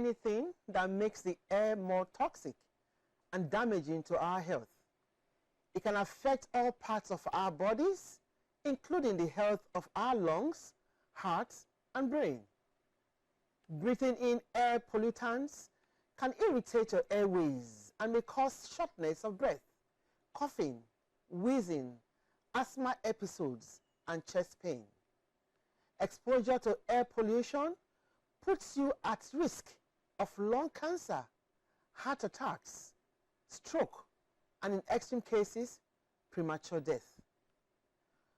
anything that makes the air more toxic and damaging to our health. It can affect all parts of our bodies, including the health of our lungs, heart, and brain. Breathing in air pollutants can irritate your airways and may cause shortness of breath, coughing, wheezing, asthma episodes, and chest pain. Exposure to air pollution puts you at risk of lung cancer, heart attacks, stroke, and in extreme cases, premature death.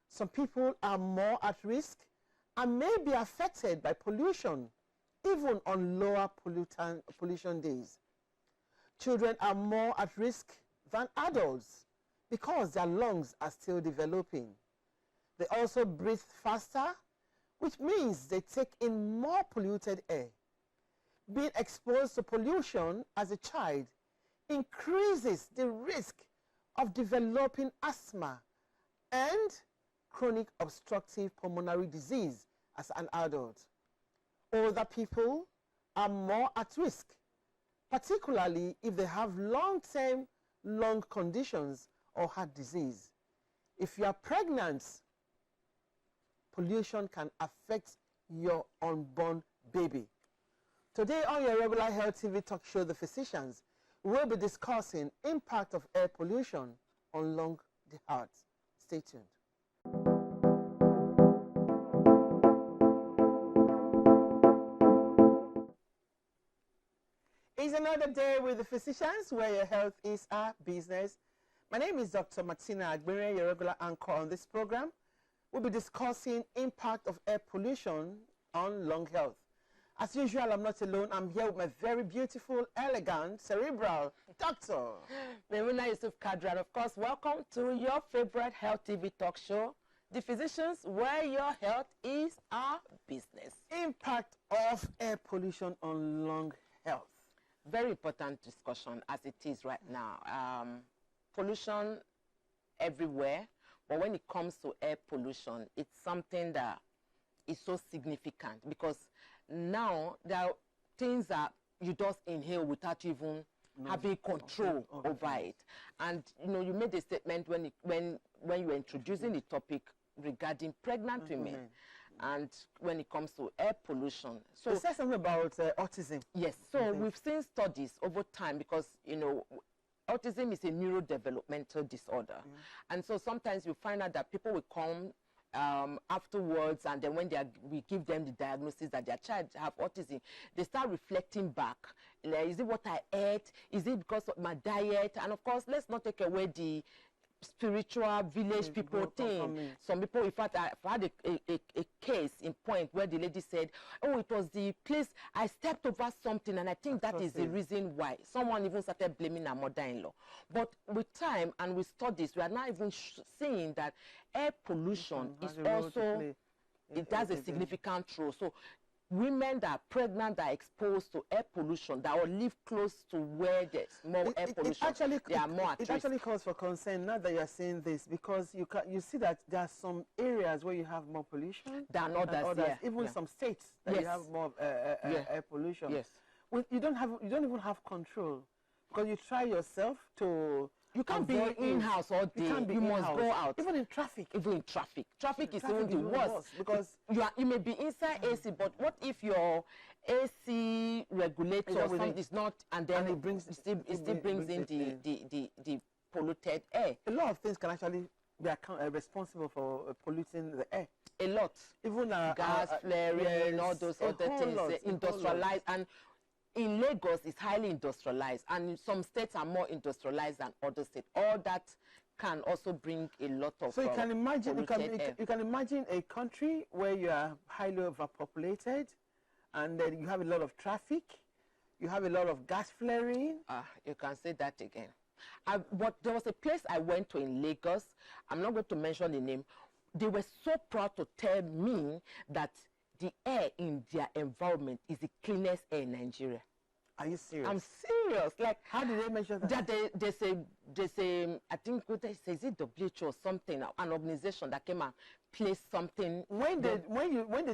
Some people are more at risk and may be affected by pollution, even on lower pollution days. Children are more at risk than adults because their lungs are still developing. They also breathe faster, which means they take in more polluted air. Being exposed to pollution as a child increases the risk of developing asthma and chronic obstructive pulmonary disease as an adult. Older people are more at risk, particularly if they have long-term lung conditions or heart disease. If you are pregnant, pollution can affect your unborn baby. Today on your regular Health TV talk show, The Physicians, we'll be discussing impact of air pollution on lung, the heart. Stay tuned. It's another day with The Physicians, where your health is our business. My name is Dr. Martina Agbere, your regular anchor on this program. We'll be discussing impact of air pollution on lung health. As usual, I'm not alone. I'm here with my very beautiful, elegant, cerebral doctor. Memuna Yusuf Kadran. Of course, welcome to your favorite Health TV talk show, The Physicians, where your health is our business. Impact of air pollution on lung health. Very important discussion as it is right now. Pollution everywhere, but when it comes to air pollution, it's something that is so significant because now there are things that you just inhale without even having control over it. And you know, you made a statement when you were introducing the topic regarding pregnant women. And when it comes to air pollution, so you said something about autism. Yes. So we've seen studies over time because you know autism is a neurodevelopmental disorder, and so sometimes you find out that people will come afterwards, and then when we give them the diagnosis that their child have autism, they start reflecting back. Like, is it what I ate? Is it because of my diet? And of course, let's not take away the spiritual village people thing. Some people, in fact, I've had a case in point where the lady said, oh, it was the place I stepped over something, and I think that is the reason why. Someone even started blaming her mother-in-law. But with time and with studies, we are now even seeing that air pollution is also, it has a significant role. So women that are pregnant, that are exposed to air pollution, that will live close to where there's more air pollution, they are more at risk. It actually calls for concern now that you are saying this, because you see that there are some areas where you have more pollution than others. Yeah. Even some states that you have more air pollution. Yes. Well, you don't even have control, because you try yourself to. You can't be in-house all day. You must go out. Even in traffic. Even in traffic. Traffic is even the worst. Because you may be inside AC, but what if your AC regulator or something is not, and then it still brings in the polluted air? A lot of things can actually be responsible for polluting the air. A lot. Even gas flaring, all those other things, industrialized. And in Lagos, it's highly industrialized, and some states are more industrialized than other states. All that can also bring a lot of. So you can imagine, you can imagine a country where you are highly overpopulated, and then you have a lot of traffic, you have a lot of gas flaring. You can say that again. But there was a place I went to in Lagos. I'm not going to mention the name. They were so proud to tell me that the air in their environment is the cleanest air in Nigeria. Are you serious? I'm serious. Like, how do they measure that? They say, I think, is it WHO or something, an organization that came and place something. When they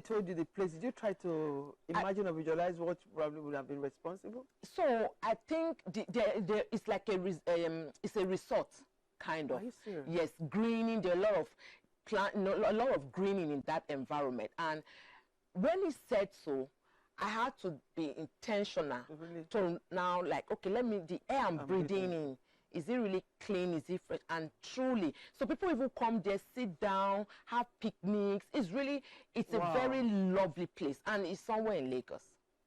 told you the place, did you try to imagine or visualize what probably would have been responsible? So I think it's like it's a resort kind of. Are you serious? Yes, greening. There are a lot of a lot of greening in that environment. And when he said so, I had to be intentional to now, like, okay, the air I'm breathing in, is it really clean? Is it fresh? And truly, so people even come there, sit down, have picnics. It's a very lovely place, and it's somewhere in Lagos.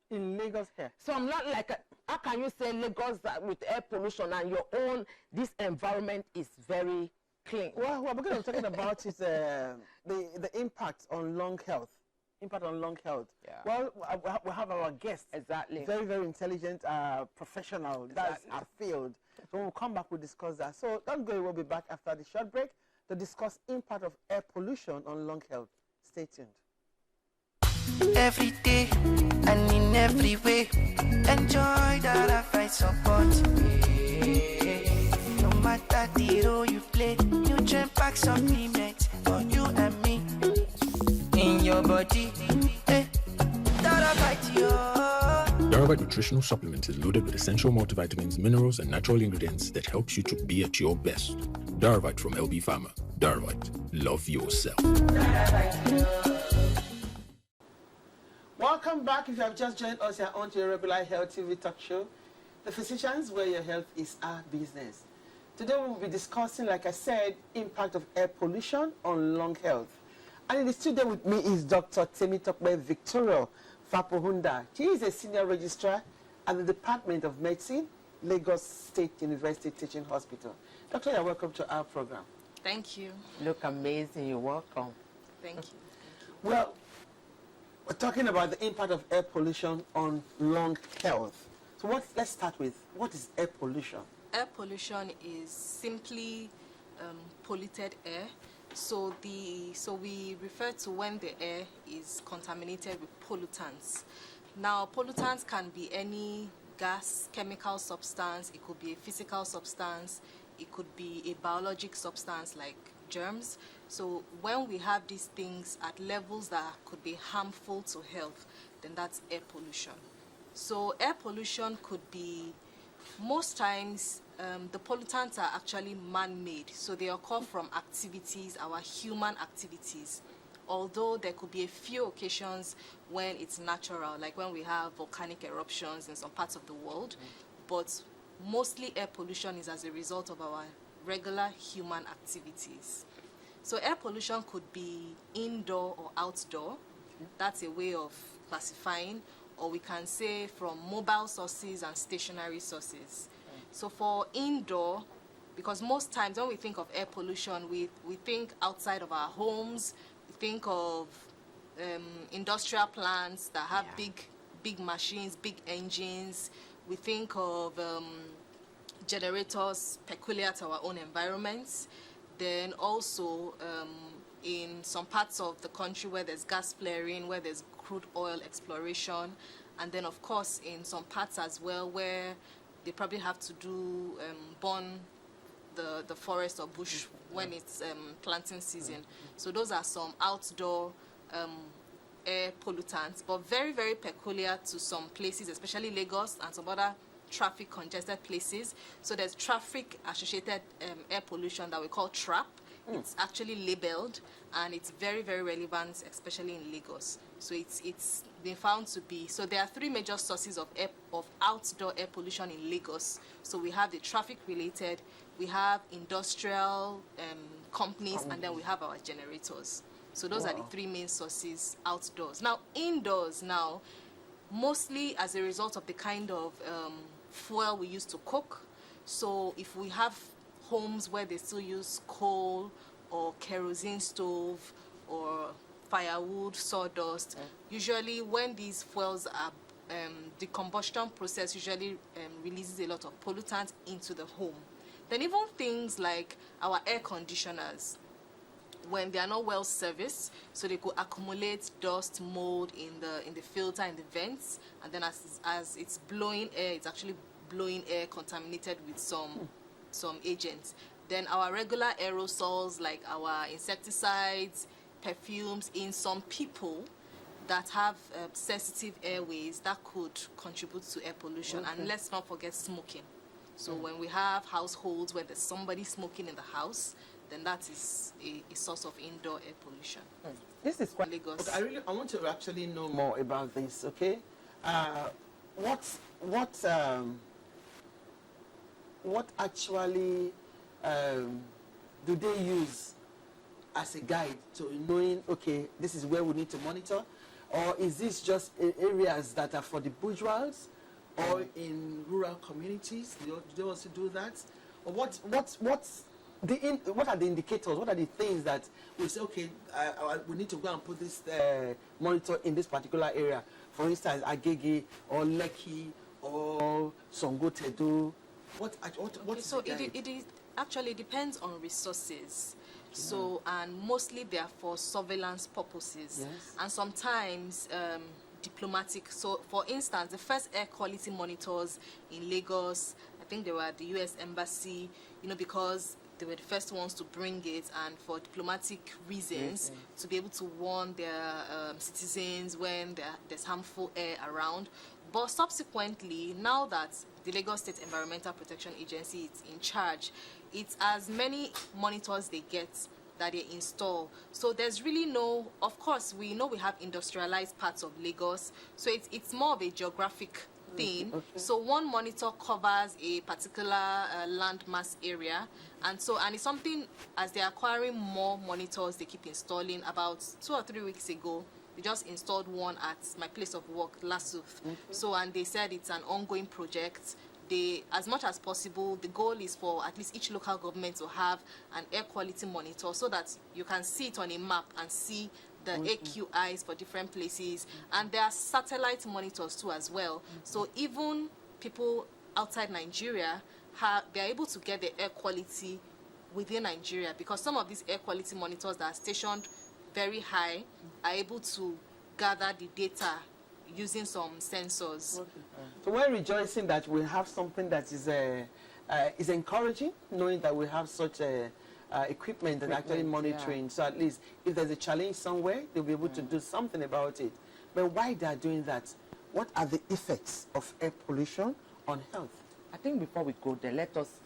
In Lagos here. So I'm not like, how can you say Lagos with air pollution and your own, this environment is very clean? Well, what we're going to be talking about is the impact on lung health. Impact on lung health. Yeah. Well, we have our guest. Exactly. Very, very intelligent professional. Exactly. That's our field. So when we come back, we'll discuss that. So don't go, we'll be back after the short break to discuss impact of air pollution on lung health. Stay tuned. Every day and in every way, enjoy that I find support. No matter the role you play, nutrient pack supplements for you and me. In your body, Darabite Nutritional Supplement is loaded with essential multivitamins, minerals, and natural ingredients that helps you to be at your best. Darabite from LB Pharma. Darabite. Love yourself. Welcome back. If you have just joined us here on your regular Health TV talk show, The Physicians, where your health is our business. Today we will be discussing, like I said, impact of air pollution on lung health. And in the studio with me is Dr. Temitope Victoria Fapohunda. She is a senior registrar at the Department of Medicine, Lagos State University Teaching Hospital. Doctor, you're welcome to our program. Thank you. Look amazing. You're welcome. Thank you. Well, we're talking about the impact of air pollution on lung health. So let's start with, what is air pollution? Air pollution is simply polluted air. So we refer to when the air is contaminated with pollutants. Now, pollutants can be any gas, chemical substance. It could be a physical substance. It could be a biologic substance like germs. So when we have these things at levels that could be harmful to health, then that's air pollution. So air pollution could be, most times, the pollutants are actually man-made. So they occur from activities, our human activities. Although there could be a few occasions when it's natural, like when we have volcanic eruptions in some parts of the world. But mostly air pollution is as a result of our regular human activities. So air pollution could be indoor or outdoor. That's a way of classifying. Or we can say from mobile sources and stationary sources. So for indoor, because most times when we think of air pollution, we think outside of our homes, we think of industrial plants that have big machines, big engines. We think of generators peculiar to our own environments. Then also in some parts of the country where there's gas flaring, where there's crude oil exploration, and then of course in some parts as well where they probably have to do burn the forest or bush when it's planting season. So those are some outdoor air pollutants, but very, very peculiar to some places, especially Lagos and some other traffic congested places. So there's traffic associated air pollution that we call TRAP. It's actually labeled, and it's very, very relevant, especially in Lagos. So it's been found to be, so there are three major sources of outdoor air pollution in Lagos. So we have the traffic related, we have industrial companies, and then we have our generators. So those are the three main sources outdoors. Now indoors now, mostly as a result of the kind of fuel we use to cook. So if we have homes where they still use coal or kerosene stove or firewood, sawdust, usually when these fuels are, the combustion process usually releases a lot of pollutants into the home. Then even things like our air conditioners, when they are not well serviced, so they could accumulate dust, mold in the filter, in the vents, and then as it's blowing air, it's actually blowing air contaminated with some agents. Then our regular aerosols, like our insecticides, perfumes in some people that have sensitive airways that could contribute to air pollution. Okay. And let's not forget smoking. So when we have households where there's somebody smoking in the house, then that is a source of indoor air pollution. This is quite Lagos. Okay, I want to actually know more about this, okay? What actually do they use as a guide to knowing, okay, this is where we need to monitor? Or is this just areas that are for the bourgeois or in rural communities? Do they also do that? Or what are the indicators? What are the things that we say, okay, we need to go and put this monitor in this particular area? For instance, Agege or Lekki or Songotedo. So it actually depends on resources. So, and mostly they are for surveillance purposes. Yes. And sometimes diplomatic. So, for instance, the first air quality monitors in Lagos, I think they were at the US Embassy, because they were the first ones to bring it, and for diplomatic reasons, to be able to warn their citizens when there's harmful air around. But subsequently, now that the Lagos State Environmental Protection Agency is in charge, it's as many monitors they get that they install. So there's really no, of course, we know we have industrialized parts of Lagos, so it's more of a geographic thing. Okay. So one monitor covers a particular landmass area, and it's something, as they're acquiring more monitors, they keep installing. About 2 or 3 weeks ago, they just installed one at my place of work, LASUTH. So, and they said it's an ongoing project. They, as much as possible, the goal is for at least each local government to have an air quality monitor so that you can see it on a map and see the AQIs for different places. And there are satellite monitors too as well. So even people outside Nigeria, they're able to get the air quality within Nigeria, because some of these air quality monitors that are stationed very high are able to gather the data using some sensors. Okay. So we're rejoicing that we have something that is encouraging, knowing that we have such equipment and actually monitoring. Yeah. So at least if there's a challenge somewhere, they'll be able to do something about it. But why they are doing that? What are the effects of air pollution on health? I think before we go there, let us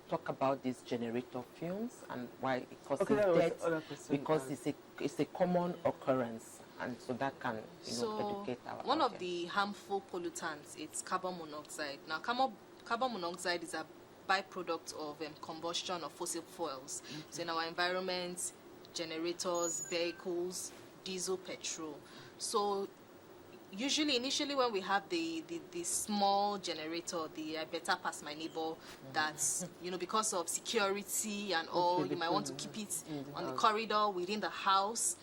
talk about these generator fumes and why it causes death, because it's a common occurrence, and so that can educate our one audience. of the harmful pollutants, it's carbon monoxide. Now, carbon monoxide is a byproduct of combustion of fossil fuels. So in our environment, generators, vehicles, diesel, petrol. So usually, initially, when we have the small generator, the I better pass my neighbor, that's, because of security and all, you might want to keep it on the corridor, within the house,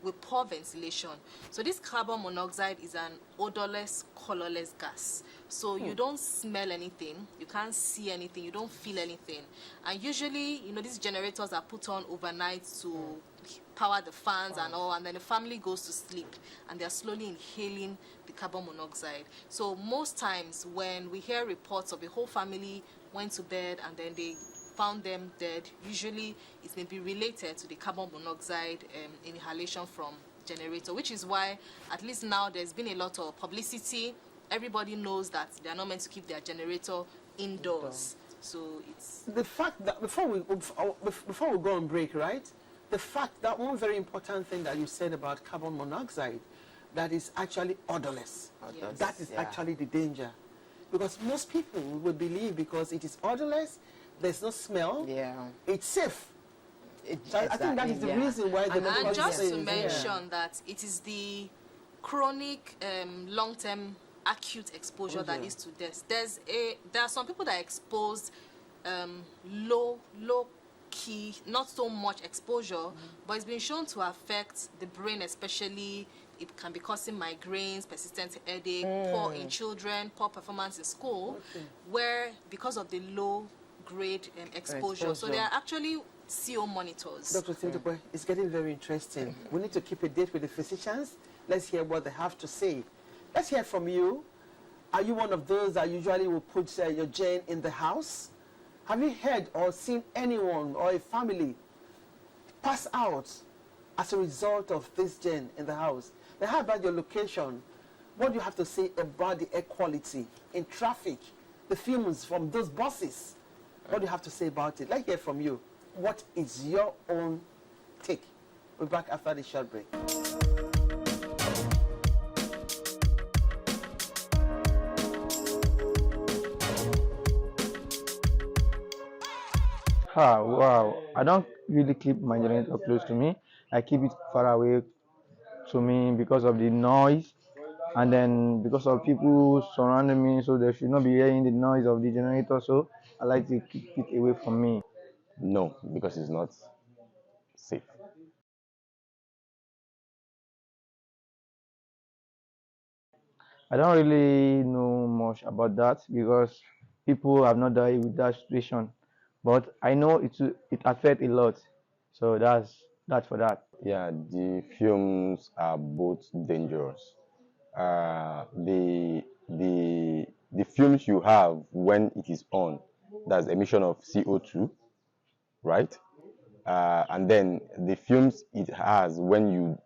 with poor ventilation. So this carbon monoxide is an odorless, colorless gas. So you don't smell anything, you can't see anything, you don't feel anything. And usually, these generators are put on overnight to power the fans and all, and then the family goes to sleep and they're slowly inhaling the carbon monoxide. So most times when we hear reports of a whole family went to bed and then they found them dead, usually it may be related to the carbon monoxide inhalation from generator, which is why at least now there's been a lot of publicity. Everybody knows that they're not meant to keep their generator indoors. So it's the fact that before we go on break, right? The fact that one very important thing that you said about carbon monoxide, that is actually odorless. Yes. That is actually the danger. Because most people will believe because it is odorless, there's no smell, it's safe. So I think that is the reason why the and just to mention that it is the chronic, long-term acute exposure that leads to death. There are some people that are exposed low key, not so much exposure, but it's been shown to affect the brain, especially. It can be causing migraines, persistent headache, poor in children, poor performance in school, where because of the low grade exposure. So they are actually CO monitors. Dr. Temitope, it's getting very interesting. We need to keep a date with the physicians. Let's hear what they have to say. Let's hear from you. Are you one of those that usually will put your gen in the house? Have you heard or seen anyone or a family pass out as a result of this gene in the house. Then how about your location? What do you have to say about the air quality in traffic, the fumes from those buses? What do you have to say about it? Let's hear from you. What is your own take? We'll be back after this short break. Wow. I don't really keep my generator close to me. I keep it far away to me because of the noise and then because of people surrounding me, so they should not be hearing the noise of the generator. So I like to keep it away from me. No, because it's not safe. I don't really know much about that because people have not died with that situation, but I know it affects a lot. So that's for that. Yeah, the fumes are both dangerous. The fumes you have when it is on, that's emission of CO2, right? And then the fumes it has when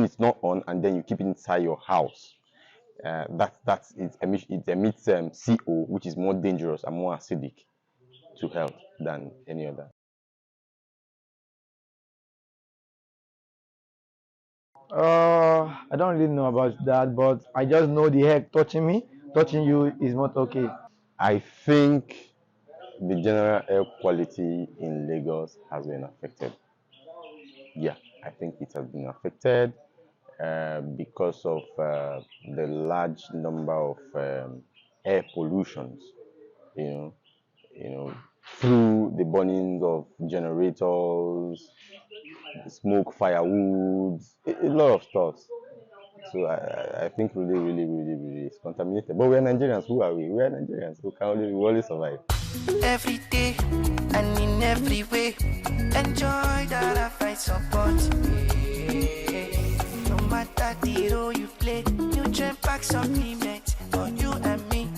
it's not on, and then you keep it inside your house. It emits CO, which is more dangerous and more acidic to health than any other. I don't really know about that, but I just know the air touching you is not okay. I think the general air quality in Lagos has been affected. Yeah, I think it has been affected because of the large number of air pollutions. You know, through the burning of generators, the smoke, firewood, a lot of stuff. So I think really it's contaminated. But we're Nigerians. Who are we? We're Nigerians. We always survive. Every day and in every way, enjoy that I find support. No matter the role you play, nutrient pack supplement for you and me.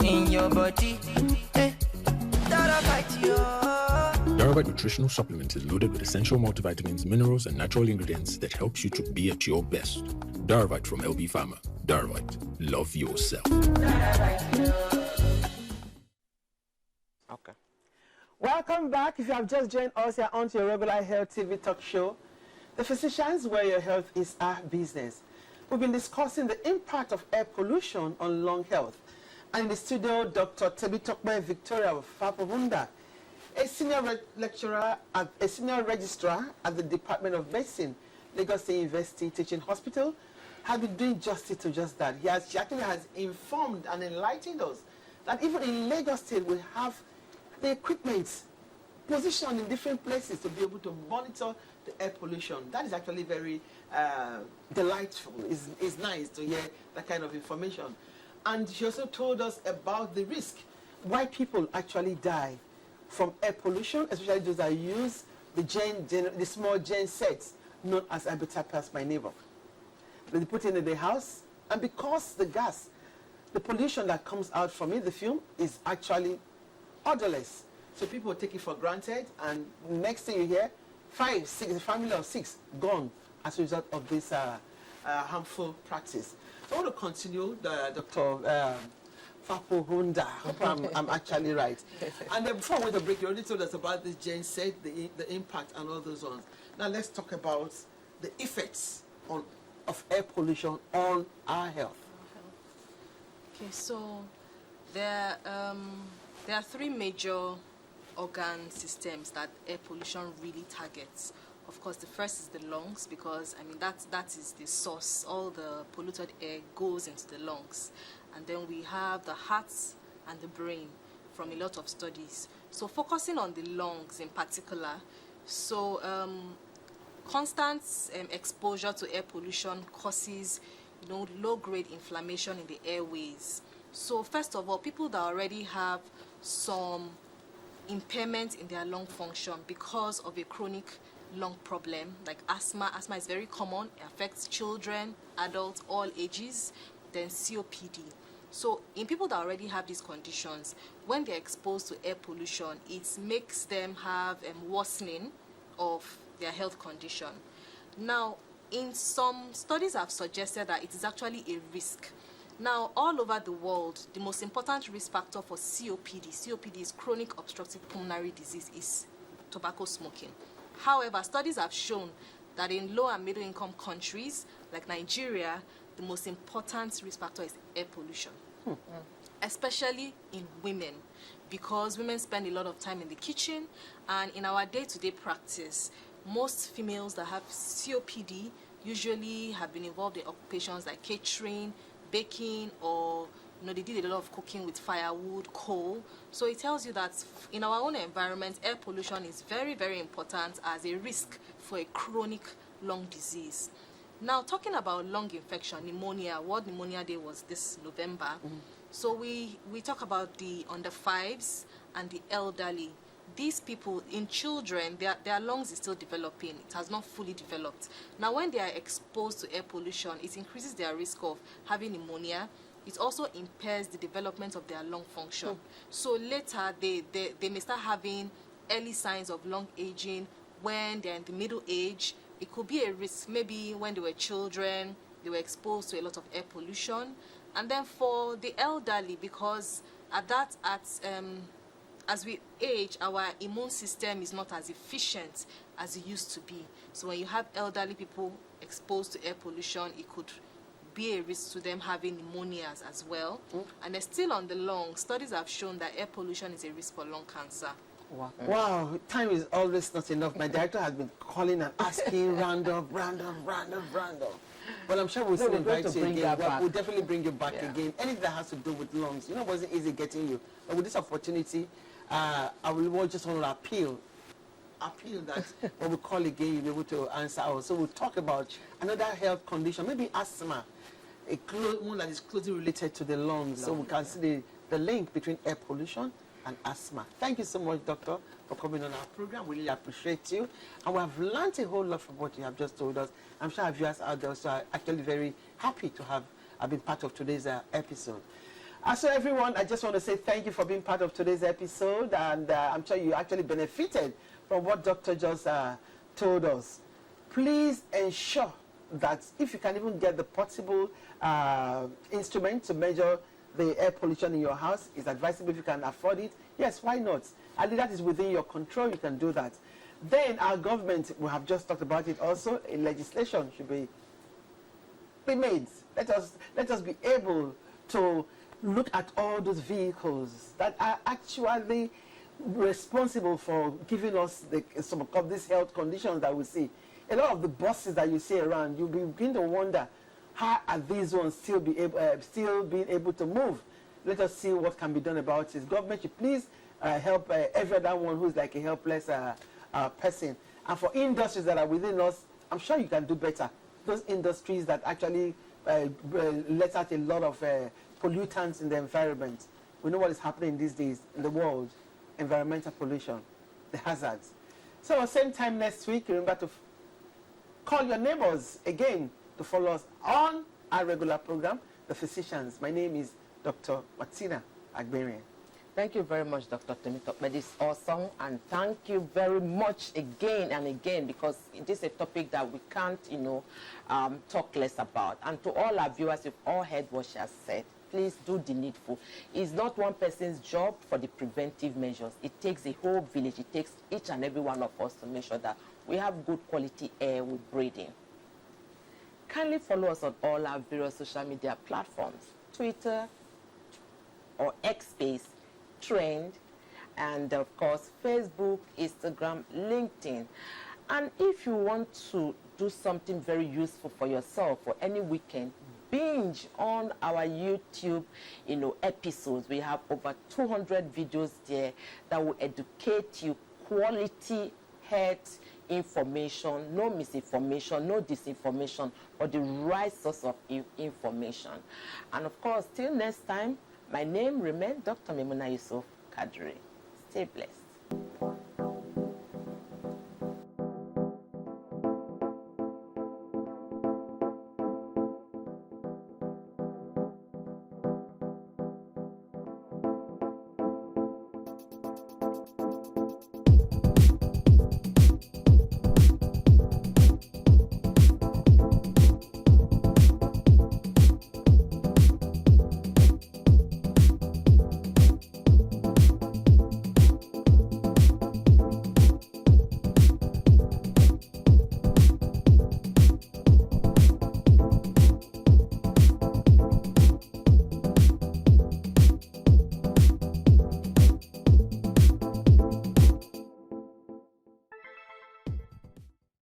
In your body, that I fight you. Darvite nutritional supplement is loaded with essential multivitamins, minerals, and natural ingredients that helps you to be at your best. Darvite from LB Pharma. Darvite. Love yourself. Okay. Welcome back. If you have just joined us here on your regular Health TV talk show, The Physicians, where your health is our business. We've been discussing the impact of air pollution on lung health. And in the studio, Dr. Temitope Victoria of Fapohunda, a senior registrar at the Department of Medicine, Lagos State University Teaching Hospital, has been doing justice to just that. She actually has informed and enlightened us that even in Lagos State we have the equipment positioned in different places to be able to monitor the air pollution. That is actually very delightful. It's nice to hear that kind of information. And she also told us about the risk, why people actually die from air pollution, especially those that use the small gen sets known as habitat by neighbor. They put it in the house, and because the gas, the pollution that comes out from it, the fume, is actually odorless. So people take it for granted, and next thing you hear, 5, 6, a family of 6 gone as a result of this harmful practice. So I want to continue, Dr. Fapohunda. I hope I'm actually right. And then before we went to break, you already told us about this Jane said, the impact and all those ones. Now let's talk about the effects of air pollution on our health. Okay, so there are 3 major organ systems that air pollution really targets. Of course, the first is the lungs, because I mean that is the source. All the polluted air goes into the lungs. And then we have the heart and the brain from a lot of studies. So focusing on the lungs in particular, so constant exposure to air pollution causes low-grade inflammation in the airways. So first of all, people that already have some impairment in their lung function because of a chronic lung problem like asthma. Asthma is very common. It affects children, adults, all ages. Then COPD. So in people that already have these conditions, when they're exposed to air pollution, it makes them have worsening of their health condition. Now, in some studies have suggested that it is actually a risk. Now, all over the world, the most important risk factor for COPD is chronic obstructive pulmonary disease, is tobacco smoking. However, studies have shown that in low and middle income countries like Nigeria, the most important risk factor is air pollution, especially in women, because women spend a lot of time in the kitchen, and in our day-to-day practice, most females that have COPD usually have been involved in occupations like catering, baking, or they did a lot of cooking with firewood, coal. So it tells you that in our own environment, air pollution is very, very important as a risk for a chronic lung disease. Now, talking about lung infection, pneumonia, World Pneumonia Day was this November. So we talk about the under 5s and the elderly. These people, in children, their lungs is still developing. It has not fully developed. Now, when they are exposed to air pollution, it increases their risk of having pneumonia. It also impairs the development of their lung function. So later, they may start having early signs of lung aging when they're in the middle age. It could be a risk, maybe when they were children, they were exposed to a lot of air pollution. And then for the elderly, because as we age, our immune system is not as efficient as it used to be. So when you have elderly people exposed to air pollution, it could be a risk to them having pneumonias as well. And then still on the lungs, studies have shown that air pollution is a risk for lung cancer. Wow, time is always not enough. My director has been calling and asking random. But I'm sure we'll still invite you again. We'll definitely bring you back again. Anything that has to do with lungs, it wasn't easy getting you. But with this opportunity, I will just want to appeal that when we call again, you'll be able to answer us. So we'll talk about another health condition, maybe asthma, one that is closely related to the lungs. So we can see the link between air pollution and asthma. Thank you so much, Doctor, for coming on our program. We really appreciate you. And we have learned a whole lot from what you have just told us. I'm sure our viewers out there are actually very happy to have been part of today's episode. So everyone, I just want to say thank you for being part of today's episode. And I'm sure you actually benefited from what Doctor just told us. Please ensure that if you can even get the portable instrument to measure the air pollution in your house, is advisable if you can afford it. Yes, why not? And that is within your control, you can do that. Then our government, we have just talked about it also, a legislation should be made. Let us be able to look at all those vehicles that are actually responsible for giving us some of these health conditions that we see. A lot of the buses that you see around, you begin to wonder, how are these ones still being able to move? Let us see what can be done about it. Government should please help every other one who is like a helpless person. And for industries that are within us, I'm sure you can do better. Those industries that actually let out a lot of pollutants in the environment. We know what is happening these days in the world. Environmental pollution, the hazards. So same time next week, remember to call your neighbors again to follow us on our regular program, The Physicians. My name is Dr. Martina Agberian. Thank you very much, Dr. Temitope. This is awesome, and thank you very much again and again, because it is a topic that we can't, talk less about. And to all our viewers, you've all heard what she has said. Please do the needful. It's not one person's job for the preventive measures. It takes the whole village. It takes each and every one of us to make sure that we have good quality air we're breathing. Kindly follow us on all our various social media platforms, Twitter or X Space, Trend, and of course Facebook, Instagram, LinkedIn. And if you want to do something very useful for yourself for any weekend, binge on our YouTube episodes. We have over 200 videos there that will educate you, quality health information, no misinformation, no disinformation, but the right source of information. And of course, till next time, my name remains Dr. Memuna Yusuf Kadri. Stay blessed.